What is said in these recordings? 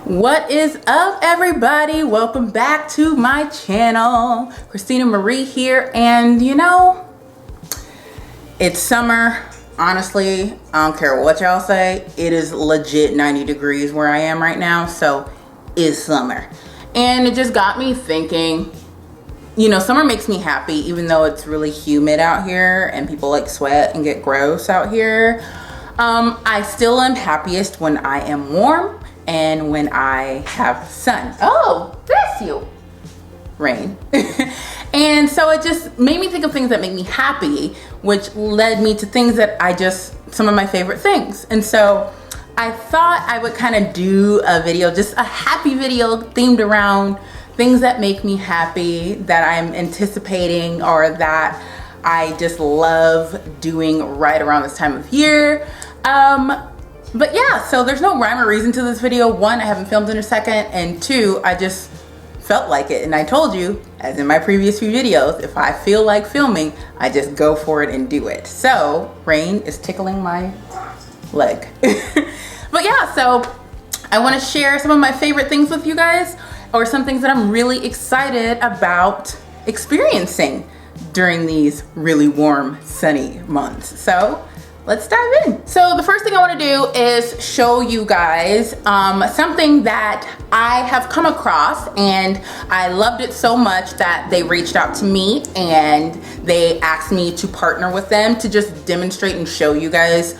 What is up, everybody? Welcome back to my channel. Christina Marie here, and you know, it's summer. Honestly, I don't care what y'all say, it is legit 90 degrees where I am right now, so it's summer. And it just got me thinking, you know, summer makes me happy even though it's really humid out here and people like sweat and get gross out here. I still am happiest when I am warm and when I have sun. Oh, bless you, Raine. And so it just made me think of things that make me happy, which led me to things that some of my favorite things. And so I thought I would kind of do a video, just a happy video themed around things that make me happy, that I'm anticipating, or that I just love doing right around this time of year. But yeah, so there's no rhyme or reason to this video. One, I haven't filmed in a second, and two, I just felt like it. And I told you, as in my previous few videos, if I feel like filming, I just go for it and do it. So Raine is tickling my leg. But yeah, so I want to share some of my favorite things with you guys, or some things that I'm really excited about experiencing during these really warm, sunny months. So let's dive in. So the first thing I want to do is show you guys something that I have come across, and I loved it so much that they reached out to me and they asked me to partner with them to just demonstrate and show you guys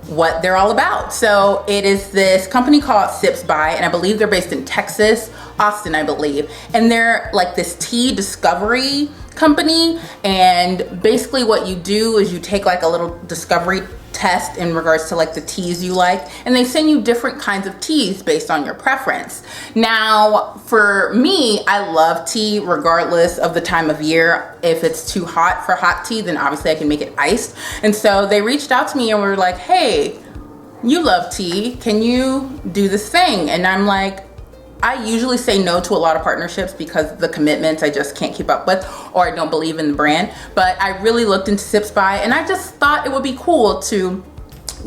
what they're all about. So it is this company called Sips By, and I believe they're based in Texas, Austin, I believe. And they're like this tea discovery company, and basically what you do is you take like a little discovery test in regards to like the teas you like, and they send you different kinds of teas based on your preference. Now for me, I love tea regardless of the time of year. If it's too hot for hot tea, then obviously I can make it iced. And so they reached out to me and were like, hey, you love tea, can you do this thing? And I'm like, I usually say no to a lot of partnerships because the commitments I just can't keep up with, or I don't believe in the brand. But I really looked into Sips By, and I just thought it would be cool to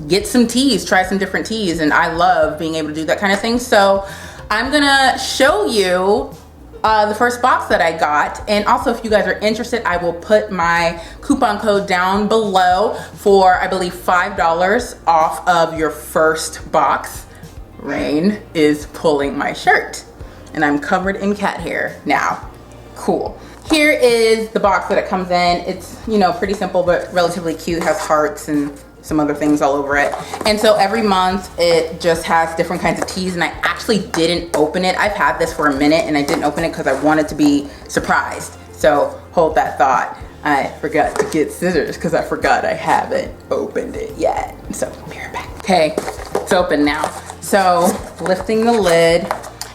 get some teas, try some different teas, and I love being able to do that kind of thing. So I'm gonna show you the first box that I got. And also, if you guys are interested, I will put my coupon code down below for, I believe, $5 off of your first box. Raine is pulling my shirt and I'm covered in cat hair now. Cool. Here is the box that it comes in. It's, you know, pretty simple but relatively cute. It has hearts and some other things all over it. And so every month it just has different kinds of teas, and I actually didn't open it. I've had this for a minute and I didn't open it because I wanted to be surprised. So hold that thought. I forgot to get scissors because I forgot I haven't opened it yet. So be right back. Okay, it's open now. So lifting the lid,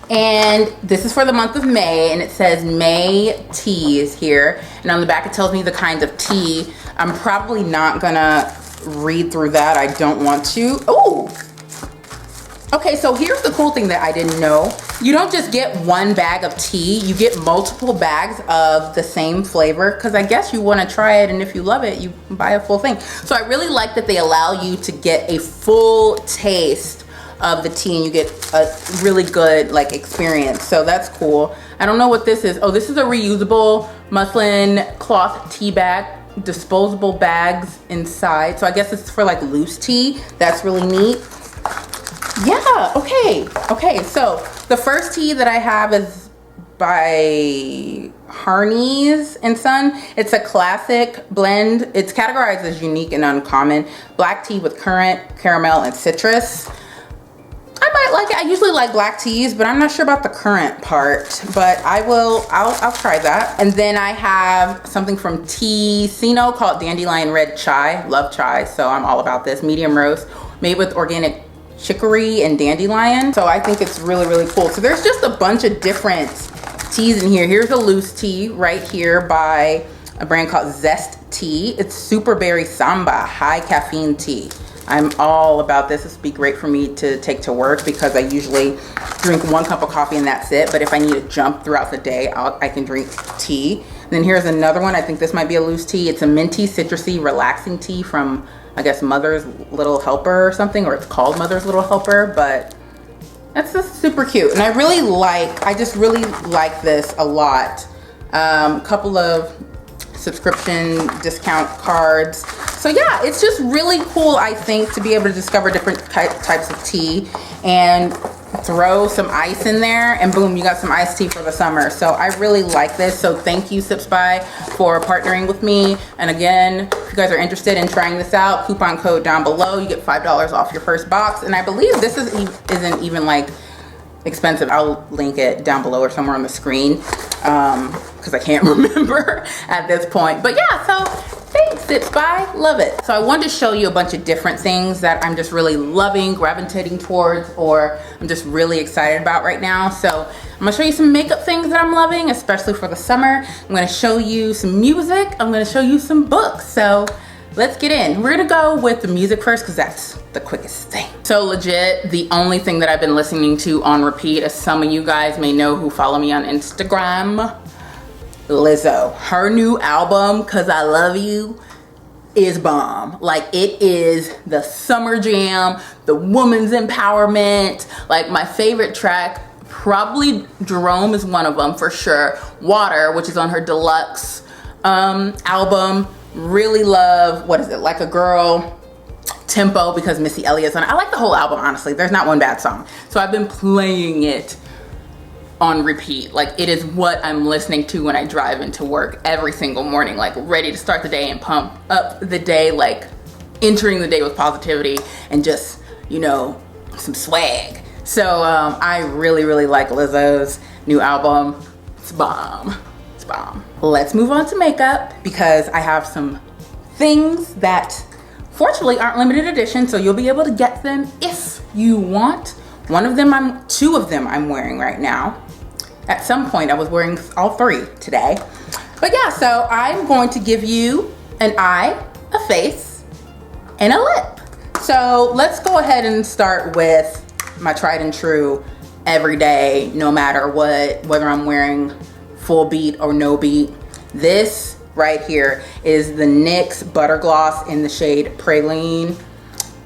and this is for the month of May, and it says May teas here. And on the back it tells me the kinds of tea. I'm probably not gonna read through that. I don't want to. Oh, okay, so here's the cool thing that I didn't know. You don't just get one bag of tea, you get multiple bags of the same flavor, because I guess you want to try it, and if you love it, you buy a full thing. So I really like that they allow you to get a full taste of the tea, and you get a really good like experience. So that's cool. I don't know what this is. Oh, this is a reusable muslin cloth tea bag, disposable bags inside. So I guess it's for like loose tea. That's really neat. Yeah, okay, so the first tea that I have is by Harney's and Son. It's a classic blend. It's categorized as unique and uncommon. Black tea with currant, caramel, and citrus. I might like it. I usually like black teas, but I'm not sure about the currant part, but I'll try that. And then I have something from Tea-Sino called Dandelion Red Chai. Love chai, so I'm all about this. Medium roast, made with organic chicory and dandelion. So I think it's really, really cool. So there's just a bunch of different teas in here. Here's a loose tea right here by a brand called Zest Tea. It's Super Berry Samba, high caffeine tea. I'm all about this. This would be great for me to take to work because I usually drink 1 cup of coffee and that's it. But if I need to jump throughout the day, I can drink tea. And then here's another one. I think this might be a loose tea. It's a minty, citrusy, relaxing tea from, I guess, Mother's Little Helper or something, or it's called Mother's Little Helper, but That's just super cute. And I just really like this a lot. Couple of subscription discount cards. So yeah, it's just really cool, I think, to be able to discover different types of tea and throw some ice in there, and boom, you got some iced tea for the summer. So I really like this. So thank you, Sip Spy, for partnering with me. And again, if you guys are interested in trying this out, coupon code down below, you get $5 off your first box. And I believe this isn't even like expensive. I'll link it down below or somewhere on the screen because I can't remember at this point. But yeah, so thanks, Sip Spy. Love it. So I wanted to show you a bunch of different things that I'm just really loving, gravitating towards, or I'm just really excited about right now. So I'm gonna show you some makeup things that I'm loving, especially for the summer. I'm gonna show you some music. I'm gonna show you some books. So let's get in. We're gonna go with the music first because that's the quickest thing. So legit, the only thing that I've been listening to on repeat, as some of you guys may know who follow me on Instagram, Lizzo. Her new album, Cause I Love You, is bomb. Like, it is the summer jam, the woman's empowerment. Like, my favorite track, probably Jerome is one of them for sure. Water, which is on her deluxe album. Really love, what is it, Like a Girl, Tempo, because Missy Elliott's on it. I like the whole album, honestly. There's not one bad song. So I've been playing it on repeat. Like, it is what I'm listening to when I drive into work every single morning, like ready to start the day and pump up the day, like entering the day with positivity and just, you know, some swag. So I really, really like Lizzo's new album. It's bomb. It's bomb. Let's move on to makeup because I have some things that fortunately aren't limited edition, so you'll be able to get them if you want. Two of them I'm wearing right now. At some point I was wearing all three today. But yeah, so I'm going to give you an eye, a face, and a lip. So let's go ahead and start with my tried and true everyday, no matter what, whether I'm wearing full beat or no beat. This right here is the NYX Butter Gloss in the shade Praline.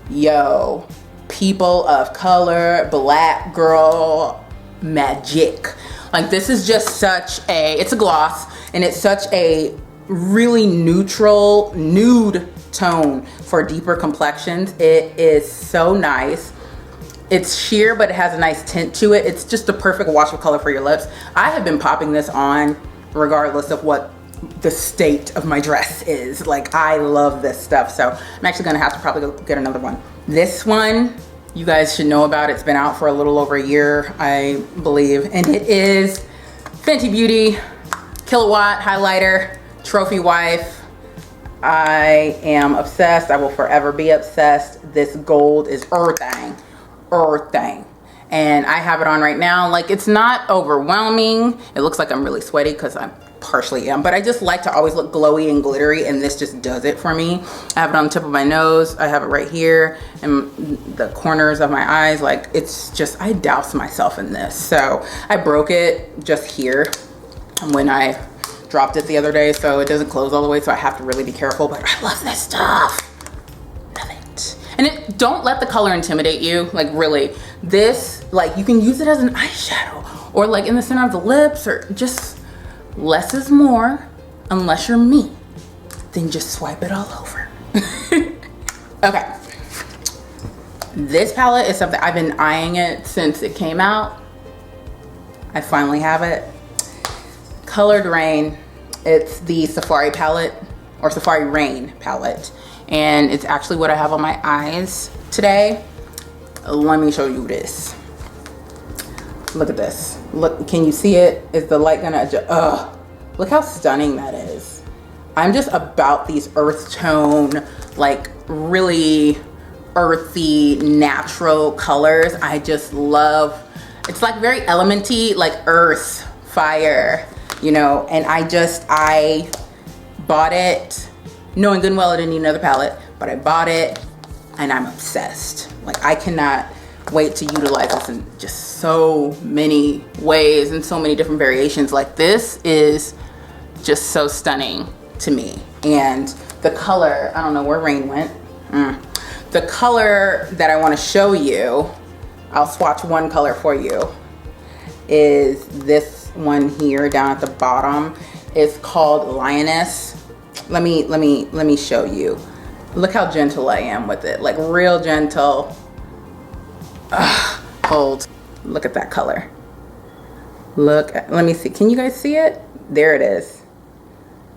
Yo, people of color, black girl magic. Like, this is just it's a gloss, and it's such a really neutral nude tone for deeper complexions. It is so nice. It's sheer, but it has a nice tint to it. It's just the perfect wash of color for your lips. I have been popping this on regardless of what the state of my dress is. Like, I love this stuff. So I'm actually gonna have to probably go get another one. This one, you guys should know about. It's been out for a little over a year, I believe. And it is Fenty Beauty Kilowatt Highlighter Trophy Wife. I am obsessed. I will forever be obsessed. This gold is everything. And I have it on right now. Like, it's not overwhelming. It looks like I'm really sweaty because I partially am, but I just like to always look glowy and glittery, and this just does it for me. I have it on the tip of my nose. I have it right here and the corners of my eyes. Like, it's just, I douse myself in this. So I broke it just here when I dropped it the other day, so it doesn't close all the way, so I have to really be careful, but I love this stuff. Love it. And don't let the color intimidate you. Like, really, this, like, you can use it as an eyeshadow or like in the center of the lips, or just less is more unless you're me. Then just swipe it all over. Okay. This palette is something I've been eyeing it since it came out. I finally have it. Colored Raine. It's the Safari palette, or Safari Raine palette. And it's actually what I have on my eyes today. Let me show you this. Look at this. Look, can you see it? Is the light gonna adjust? Look how stunning that is. I'm just about these earth tone, like really earthy, natural colors. I just love, it's like very elementy, like earth, fire, you know, and I bought it knowing good and well I didn't need another palette, but I bought it and I'm obsessed. Like, I cannot wait to utilize this in just so many ways and so many different variations. Like, this is just so stunning to me. And the color, I don't know where Raine went. The color that I want to show you I'll swatch one color for you, is this one here down at the bottom. It's called Lioness. Let me show you. Look how gentle I am with it, like real gentle. Hold, look at that color. Let me see, can you guys see it? There it is.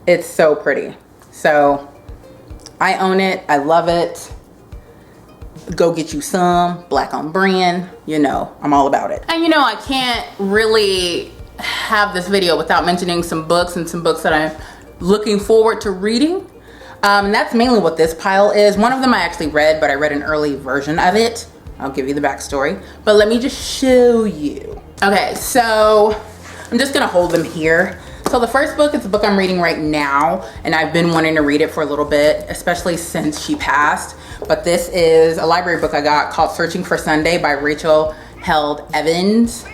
It's so pretty. So I own it, I love it. Go get you some, black on brand, you know, I'm all about it. And you know, I can't really have this video without mentioning some books and some books that I'm looking forward to reading. And that's mainly what this pile is. One of them I actually read, but I read an early version of it. I'll give you the backstory, but let me just show you. Okay, so I'm just gonna hold them here. So the first book is the book I'm reading right now, and I've been wanting to read it for a little bit, especially since she passed. But this is a library book I got called Searching for Sunday by Rachel Held Evans.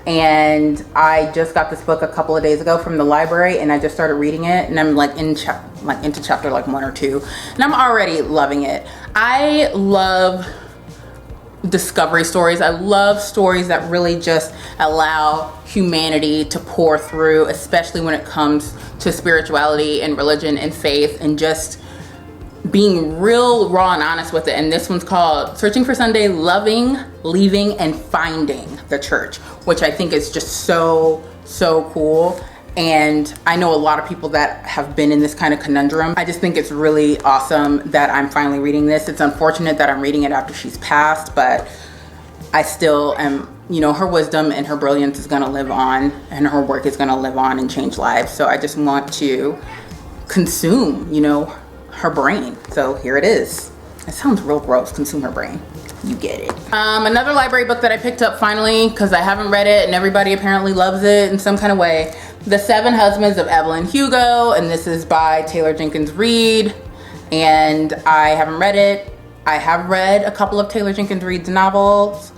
And I just got this book a couple of days ago from the library, and I just started reading it, and I'm like into chapter like 1 or 2, and I'm already loving it. I love discovery stories. I love stories that really just allow humanity to pour through, especially when it comes to spirituality and religion and faith, and just being real raw and honest with it. And this one's called Searching for Sunday: Loving, Leaving, and Finding the Church, which I think is just so cool. And I know a lot of people that have been in this kind of conundrum. I just think it's really awesome that I'm finally reading this. It's unfortunate that I'm reading it after she's passed, but I still am, you know, her wisdom and her brilliance is gonna live on, and her work is gonna live on and change lives. So I just want to consume, you know, her brain. So here it is. It sounds real gross, consume her brain. You get it. Another library book that I picked up finally, because I haven't read it and everybody apparently loves it in some kind of way. The Seven Husbands of Evelyn Hugo, and this is by Taylor Jenkins Reid. And I haven't read it. I have read a couple of Taylor Jenkins Reid's novels,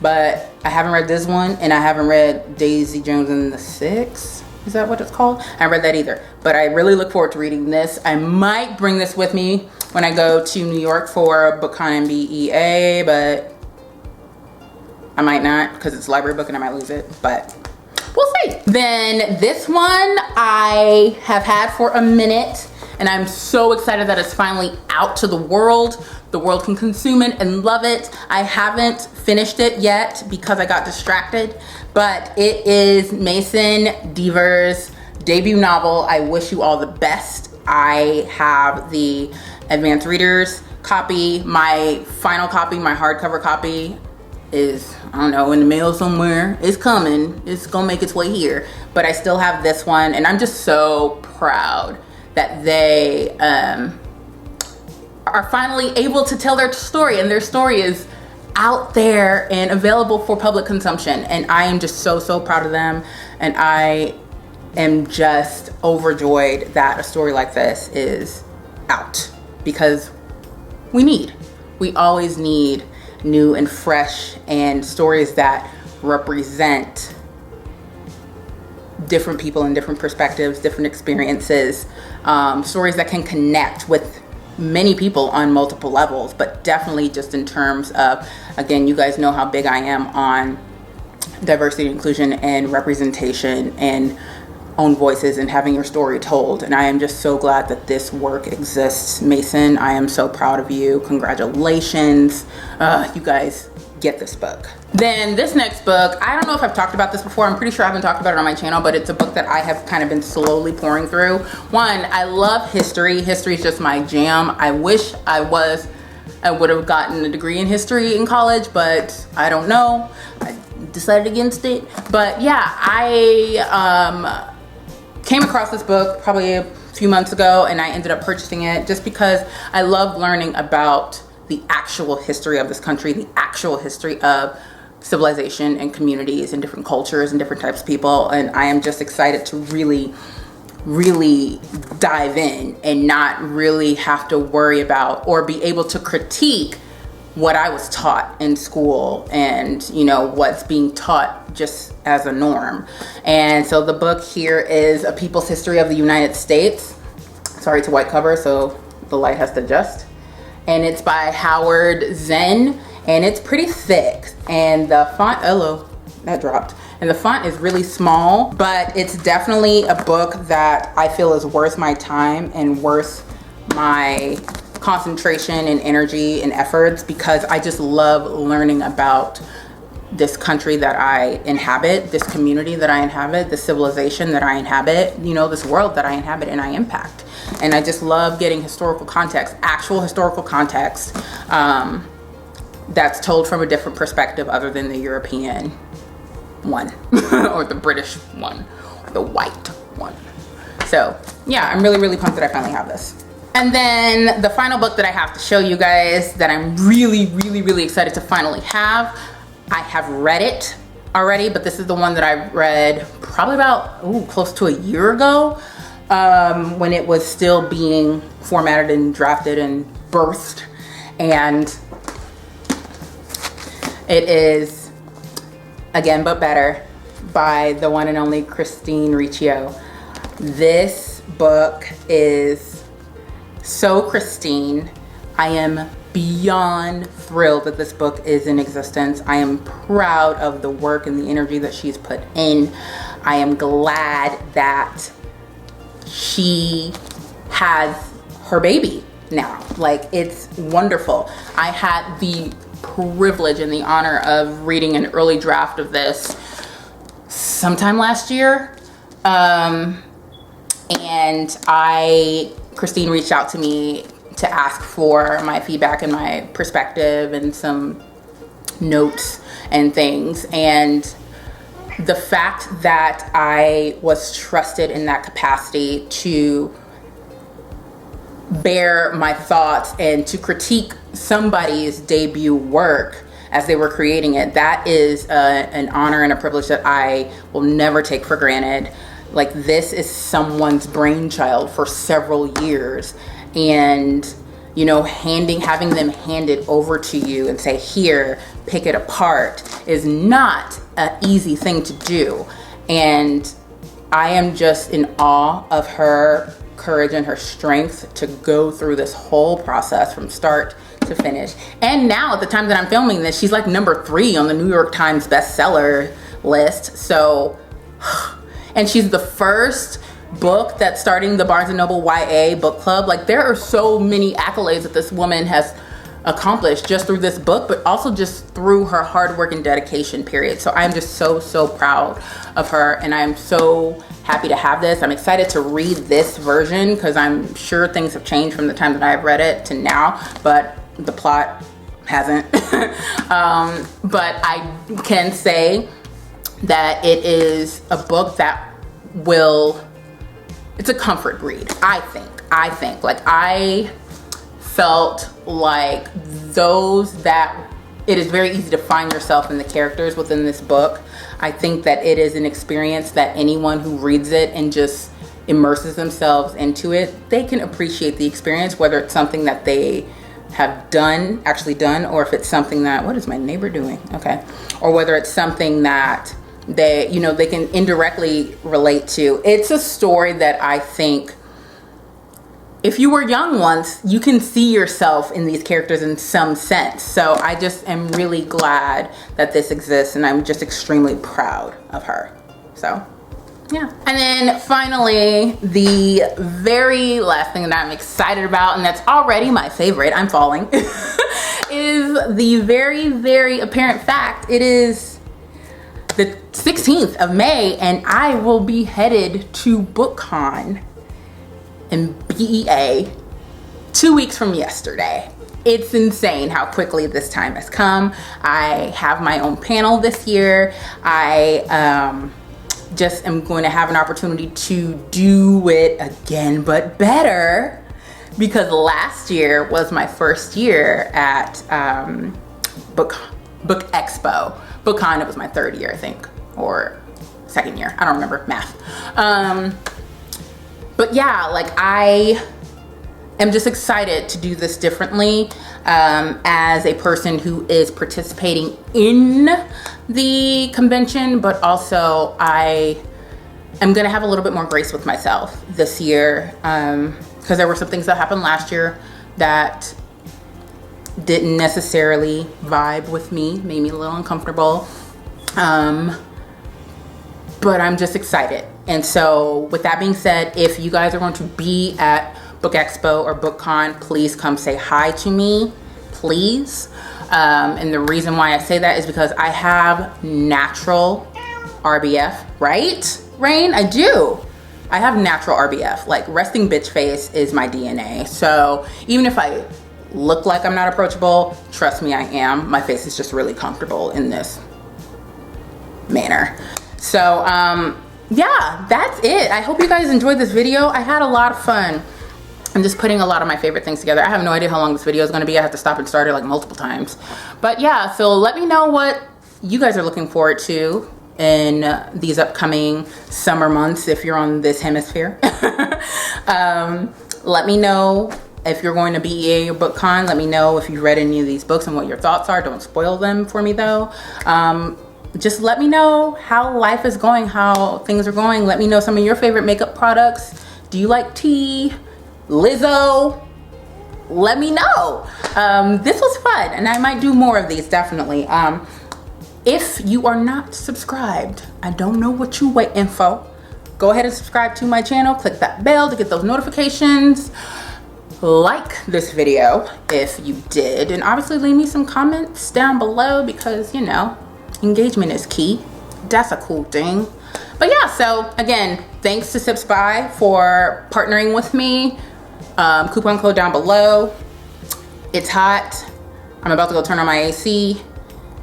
but I haven't read this one, and I haven't read Daisy Jones and the Six. Is that what it's called? I haven't read that either, but I really look forward to reading this. I might bring this with me when I go to New York for BookCon and BEA, but I might not, because it's a library book and I might lose it, but we'll see. Then this one I have had for a minute, and I'm so excited that it's finally out to the world. The world can consume it and love it. I haven't finished it yet because I got distracted, but it is Mason Deaver's debut novel, I Wish You All the Best. I have the advanced readers copy. My final copy, my hardcover copy, is, I don't know, in the mail somewhere. It's coming. It's gonna make its way here. But I still have this one, and I'm just so proud that they are finally able to tell their story, and their story is out there and available for public consumption. And I am just so proud of them, and I am just overjoyed that a story like this is out, because we always need new and fresh and stories that represent different people and different perspectives, different experiences, stories that can connect with many people on multiple levels, but definitely just in terms of, again, you guys know how big I am on diversity, inclusion, and representation, and own voices and having your story told. And I am just so glad that this work exists. Mason, I am so proud of you. Congratulations. You guys get this book. Then this next book, I don't know if I've talked about this before. I'm pretty sure I haven't talked about it on my channel, but it's a book that I have kind of been slowly pouring through. One, I love history. History is just my jam. I wish I would have gotten a degree in history in college, but I don't know. I decided against it. But yeah, I came across this book probably a few months ago, and I ended up purchasing it just because I love learning about the actual history of this country, the actual history of civilization and communities and different cultures and different types of people. And I am just excited to really dive in and not really have to worry about or be able to critique what I was taught in school and, you know, what's being taught just as a norm. And so the book here is A People's History of the United States. Sorry, it's a white cover, so the light has to adjust. And it's by Howard Zinn. and it's pretty thick, and the font, hello, that dropped. And the font is really small, but it's definitely a book that I feel is worth my time and worth my concentration and energy and efforts, because I just love learning about this country that I inhabit, this community that I inhabit, this civilization that I inhabit, you know, this world that I inhabit and I impact. And I just love getting historical context, actual historical context, that's told from a different perspective other than the European one or the British one or the white one. So yeah, I'm really pumped that I finally have this. And then the final book that I have to show you guys that I'm really excited to finally have, I have read it already, but this is the one that I read probably about close to a year ago, when it was still being formatted and drafted and birthed. And it is Again But Better by the one and only Christine Riccio. This book is so Christine. I am beyond thrilled that this book is in existence. I am proud of the work and the energy that she's put in. I am glad that she has her baby now. Like, it's wonderful. I had the privilege and the honor of reading an early draft of this sometime last year. And Christine reached out to me to ask for my feedback and my perspective and some notes and things. And the fact that I was trusted in that capacity to bear my thoughts and to critique somebody's debut work as they were creating it, that is an honor and a privilege that I will never take for granted. Like, this is someone's brainchild for several years, and you know, having them hand it over to you and say, here, pick it apart, is not an easy thing to do. And I am just in awe of her courage and her strength to go through this whole process from start to finish. And now, at the time that I'm filming this, she's like number 3 on the New York Times bestseller list. So, and she's the first book that's starting the Barnes & Noble YA book club. Like, there are so many accolades that this woman has accomplished just through this book, but also just through her hard work and dedication, period. So I'm just so proud of her, and I'm so happy to have this. I'm excited to read this version because I'm sure things have changed from the time that I've read it to now, but the plot hasn't. But I can say that it is a book that it's a comfort read, I think. Like, I felt like it is very easy to find yourself in the characters within this book. I think that it is an experience that anyone who reads it and just immerses themselves into it, they can appreciate the experience, whether it's something that they have actually done, or if it's something that, what is my neighbor doing? Okay. Or whether it's something that they can indirectly relate to. It's a story that I think, if you were young once, you can see yourself in these characters in some sense. So I just am really glad that this exists, and I'm just extremely proud of her. So yeah. And then finally, the very last thing that I'm excited about, and that's already my favorite, I'm falling, is the very apparent fact. It is the 16th of May, and I will be headed to BookCon in BEA 2 weeks from yesterday. It's insane how quickly this time has come. I have my own panel this year. I just am going to have an opportunity to do it again, but better, because last year was my first year at Book Expo. BookCon, it was my 3rd year, I think, or 2nd year. I don't remember math. But yeah, like, I am just excited to do this differently as a person who is participating in the convention, but also I am going to have a little bit more grace with myself this year, because there were some things that happened last year that didn't necessarily vibe with me, made me a little uncomfortable. But I'm just excited. And so with that being said, if you guys are going to be at Book Expo or BookCon, please come say hi to me, please. And the reason why I say that is because I have natural RBF, right, Raine? I do. I have natural RBF. Like, resting bitch face is my DNA. So even if I look like I'm not approachable, trust me, I am. My face is just really comfortable in this manner. So yeah, that's it. I hope you guys enjoyed this video. I had a lot of fun. I'm just putting a lot of my favorite things together. I have no idea how long this video is going to be. I have to stop and start it like multiple times. But yeah, so let me know what you guys are looking forward to in these upcoming summer months if you're on this hemisphere. Let me know if you're going to be a BookCon. Let me know if you read any of these books and what your thoughts are. Don't spoil them for me though. Just let me know how life is going, how things are going. Let me know some of your favorite makeup products. Do you like tea? Lizzo? Let me know. This was fun and I might do more of these, definitely. If you are not subscribed, I don't know what you waiting for. Go ahead and subscribe to my channel. Click that bell to get those notifications. Like this video if you did, and obviously leave me some comments down below because, you know, engagement is key. That's a cool thing. But yeah, so again, thanks to Sips By for partnering with me. Coupon code down below. It's hot. I'm about to go turn on my AC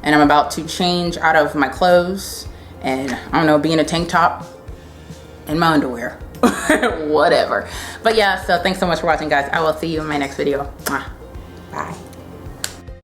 and I'm about to change out of my clothes and, I don't know, be in a tank top and my underwear. Whatever. But yeah, so thanks so much for watching, guys. I will see you in my next video. Mwah.